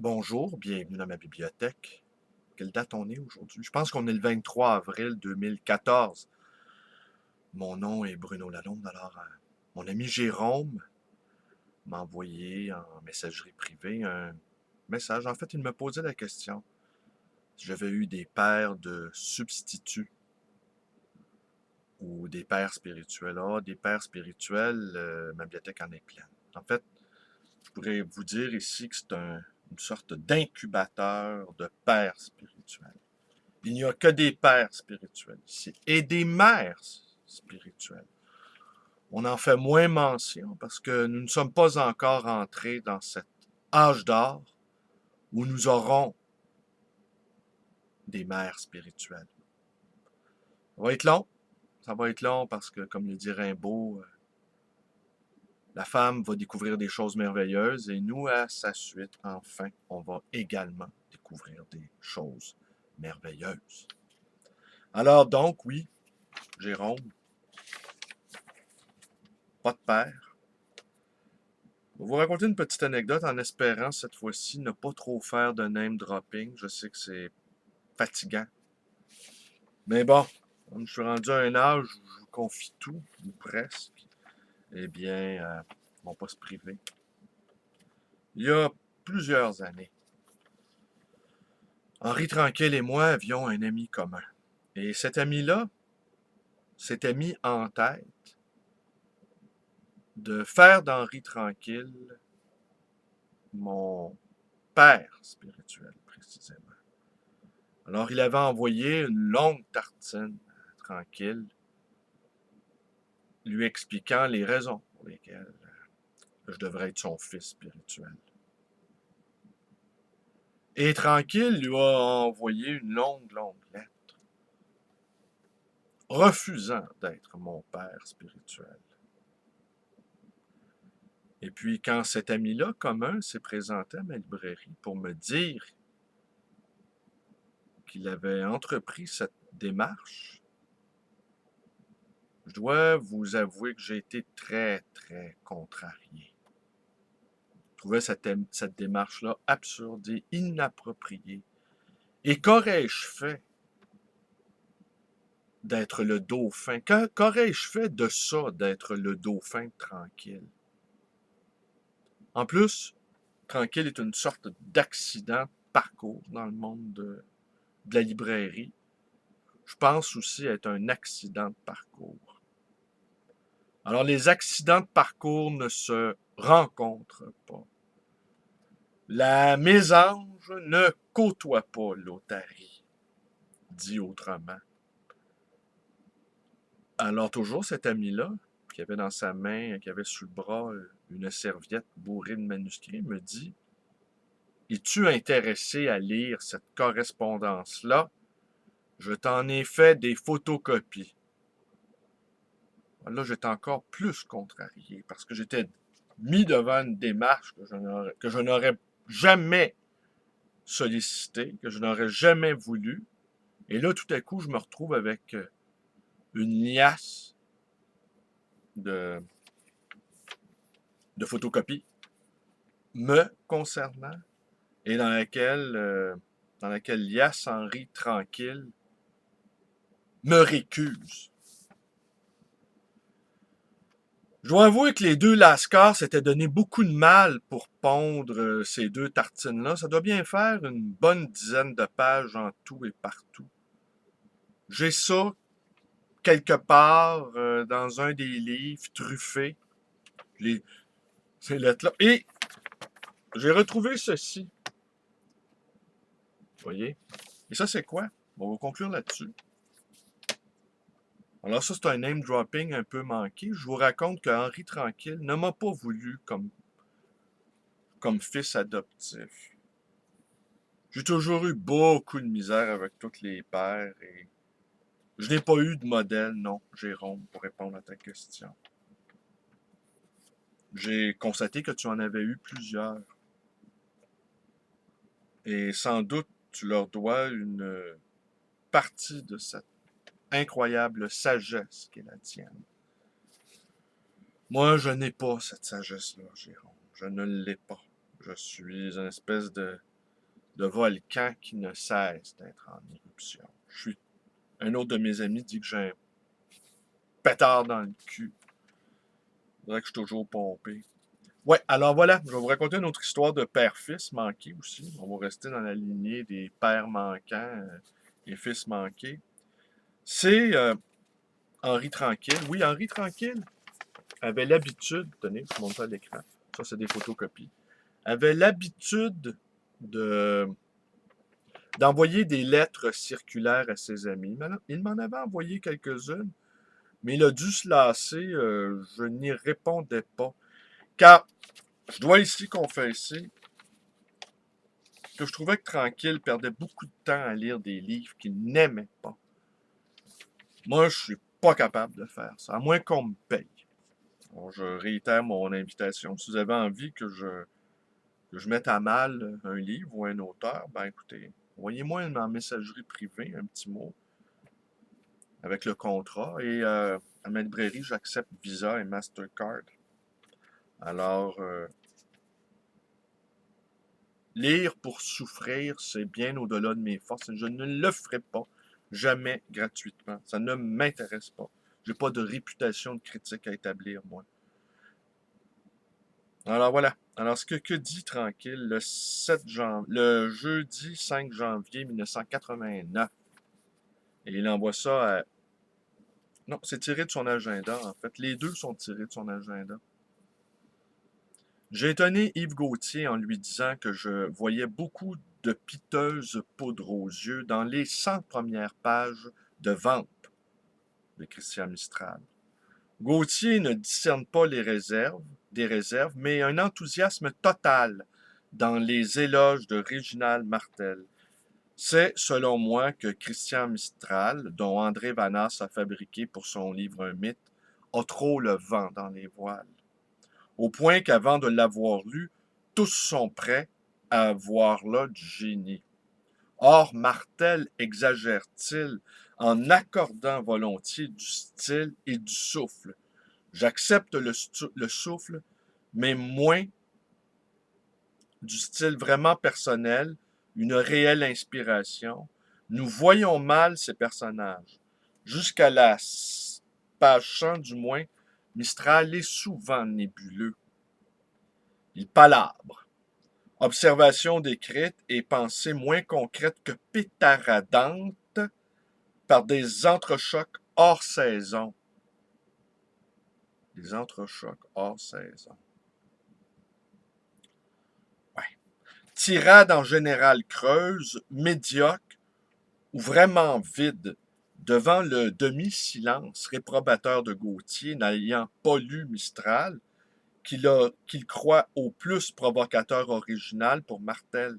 Bonjour, bienvenue dans ma bibliothèque. Quelle date on est aujourd'hui? Je pense qu'on est le 23 avril 2014. Mon nom est Bruno Lalonde. Alors, mon ami Jérôme m'a envoyé en messagerie privée un message. En fait, il me posait la question si j'avais eu des pères de substituts ou des pères spirituels. Ah, des pères spirituels, ma bibliothèque en est pleine. En fait, je pourrais vous dire ici que c'est une sorte d'incubateur de pères spirituels. Il n'y a que des pères spirituels ici et des mères spirituelles. On en fait moins mention parce que nous ne sommes pas encore entrés dans cet âge d'or où nous aurons des mères spirituelles. Ça va être long. Ça va être long parce que, comme le dit Rimbaud, la femme va découvrir des choses merveilleuses et nous, à sa suite, enfin, on va également découvrir des choses merveilleuses. Alors donc, oui, Jérôme, pas de père. Je vais vous raconter une petite anecdote en espérant cette fois-ci ne pas trop faire de name dropping. Je sais que c'est fatigant. Mais bon, comme je suis rendu à un âge où je vous confie tout, ou presque, eh bien, ils vont pas se priver. Il y a plusieurs années, Henri Tranquille et moi avions un ami commun. Et cet ami-là s'était mis en tête de faire d'Henri Tranquille mon père spirituel, précisément. Alors, il avait envoyé une longue tartine tranquille, lui expliquant les raisons pour lesquelles je devrais être son fils spirituel. Et tranquille lui a envoyé une longue lettre, refusant d'être mon père spirituel. Et puis, quand cet ami-là commun s'est présenté à ma librairie pour me dire qu'il avait entrepris cette démarche, je dois vous avouer que j'ai été très contrarié. Je trouvais cette démarche-là absurde et inappropriée. Et qu'aurais-je fait d'être le dauphin? Qu'aurais-je fait de ça, d'être le dauphin tranquille? En plus, tranquille est une sorte d'accident de parcours dans le monde de la librairie. Je pense aussi être un accident de parcours. Alors, les accidents de parcours ne se rencontrent pas. La mésange ne côtoie pas l'otarie, dit autrement. Alors, toujours cet ami-là, qui avait dans sa main, qui avait sous le bras une serviette bourrée de manuscrits, me dit « Es-tu intéressé à lire cette correspondance-là? Je t'en ai fait des photocopies. » Là, j'étais encore plus contrarié parce que j'étais mis devant une démarche que je n'aurais jamais sollicitée, que je n'aurais jamais voulu. Et là, tout à coup, je me retrouve avec une liasse de, de photocopies me concernant et dans laquelle Lias Henri Tranquille me récuse. Je dois avouer que les deux Lascars s'étaient donné beaucoup de mal pour pondre ces deux tartines-là. Ça doit bien faire une bonne dizaine de pages en tout et partout. J'ai ça quelque part dans un des livres truffés, ces lettres-là. Et j'ai retrouvé ceci. Vous voyez? Et ça, c'est quoi? On va conclure là-dessus. Alors ça, c'est un name dropping un peu manqué. Je vous raconte que Henri Tranquille ne m'a pas voulu comme fils adoptif. J'ai toujours eu beaucoup de misère avec tous les pères et je n'ai pas eu de modèle, non, Jérôme, pour répondre à ta question. J'ai constaté que tu en avais eu plusieurs. Et sans doute, tu leur dois une partie de cette incroyable sagesse qui est la tienne. Moi, je n'ai pas cette sagesse-là, Jérôme. Je ne l'ai pas. Je suis une espèce de le volcan qui ne cesse d'être en éruption. Un autre de mes amis dit que j'ai un pétard dans le cul. C'est vrai que je suis toujours pompé. Ouais, alors voilà, je vais vous raconter une autre histoire de père-fils manqué aussi. On va rester dans la lignée des pères manquants et fils manqués. C'est Henri Tranquille. Oui, Henri Tranquille avait l'habitude, tenez, je vous montre ça à l'écran, ça c'est des photocopies, avait l'habitude de d'envoyer des lettres circulaires à ses amis. Il m'en avait envoyé quelques-unes, mais il a dû se lasser, je n'y répondais pas. Car je dois ici confesser que je trouvais que Tranquille perdait beaucoup de temps à lire des livres qu'il n'aimait pas. Moi, je suis pas capable de faire ça, à moins qu'on me paye. Bon, je réitère mon invitation. Si vous avez envie que je mette à mal un livre ou un auteur, ben écoutez, envoyez-moi en messagerie privée un petit mot avec le contrat. Et à ma librairie, j'accepte Visa et Mastercard. Alors, lire pour souffrir, c'est bien au-delà de mes forces. Je ne le ferai pas, jamais gratuitement. Ça ne m'intéresse pas. J'ai pas de réputation de critique à établir, moi. Alors voilà. Alors, que dit Tranquille le jeudi 5 janvier 1989? Et il envoie ça à... Non, c'est tiré de son agenda, en fait. Les deux sont tirés de son agenda. J'ai étonné Yves Gauthier en lui disant que je voyais beaucoup de piteuses poudres aux yeux dans les 100 premières pages de Vamp de Christian Mistral. Gauthier ne discerne pas des réserves, mais un enthousiasme total dans les éloges de Réginald Martel. C'est, selon moi, que Christian Mistral, dont André Vanas a fabriqué pour son livre Un mythe, a trop le vent dans les voiles. Au point qu'avant de l'avoir lu, tous sont prêts à voir là du génie. Or, Martel exagère-t-il en accordant volontiers du style et du souffle? J'accepte le souffle, mais moins du style vraiment personnel, une réelle inspiration. Nous voyons mal ces personnages. Jusqu'à la page 100 du moins, Mistral est souvent nébuleux. Il palabre. Observation décrite et pensée moins concrète que pétaradante par des entrechocs hors saison. Des entrechocs hors saison. Ouais. Tirade en général creuse, médiocre ou vraiment vide, devant le demi-silence réprobateur de Gauthier, n'ayant pas lu Mistral, qu'il croit au plus provocateur original pour Martel.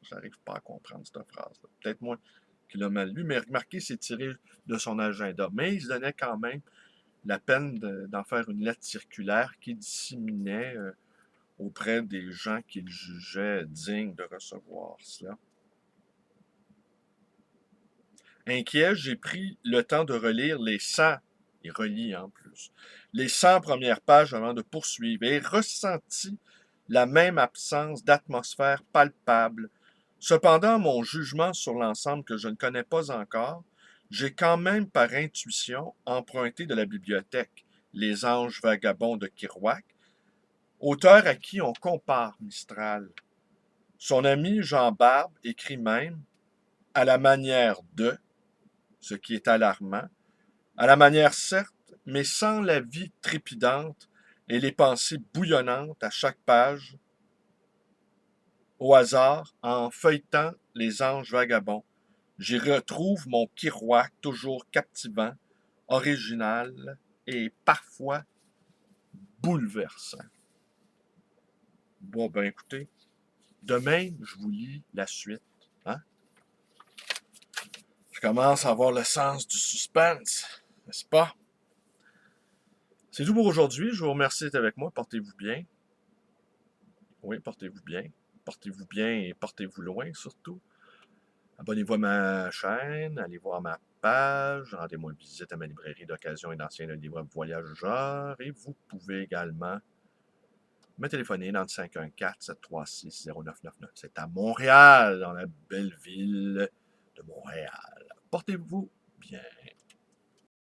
J'arrive pas à comprendre cette phrase-là. Peut-être moi qui l'ai mal lu, mais remarquez, c'est tiré de son agenda. Mais il se donnait quand même la peine d'en faire une lettre circulaire qui disséminait auprès des gens qu'il jugeait dignes de recevoir cela. Inquiet, j'ai pris le temps de relire les 100, et relis en plus, les 100 premières pages avant de poursuivre et ressenti la même absence d'atmosphère palpable. Cependant, mon jugement sur l'ensemble que je ne connais pas encore, j'ai quand même par intuition emprunté de la bibliothèque Les Anges vagabonds de Kerouac, auteur à qui on compare Mistral. Son ami Jean Barbe écrit même, à la manière de, ce qui est alarmant, à la manière certes, mais sans la vie trépidante et les pensées bouillonnantes à chaque page, au hasard, en feuilletant Les Anges vagabonds, j'y retrouve mon Kerouac toujours captivant, original et parfois bouleversant. Bon, ben écoutez, demain, je vous lis la suite. Hein? Je commence à avoir le sens du suspense, n'est-ce pas? C'est tout pour aujourd'hui. Je vous remercie d'être avec moi. Portez-vous bien. Oui, portez-vous bien. Portez-vous bien et portez-vous loin surtout. Abonnez-vous à ma chaîne, allez voir ma page, rendez-moi une visite à ma librairie d'occasion et d'anciens livres voyageurs. Et vous pouvez également me téléphoner dans le 514-736-0999. C'est à Montréal, dans la belle ville de Montréal. Portez-vous bien.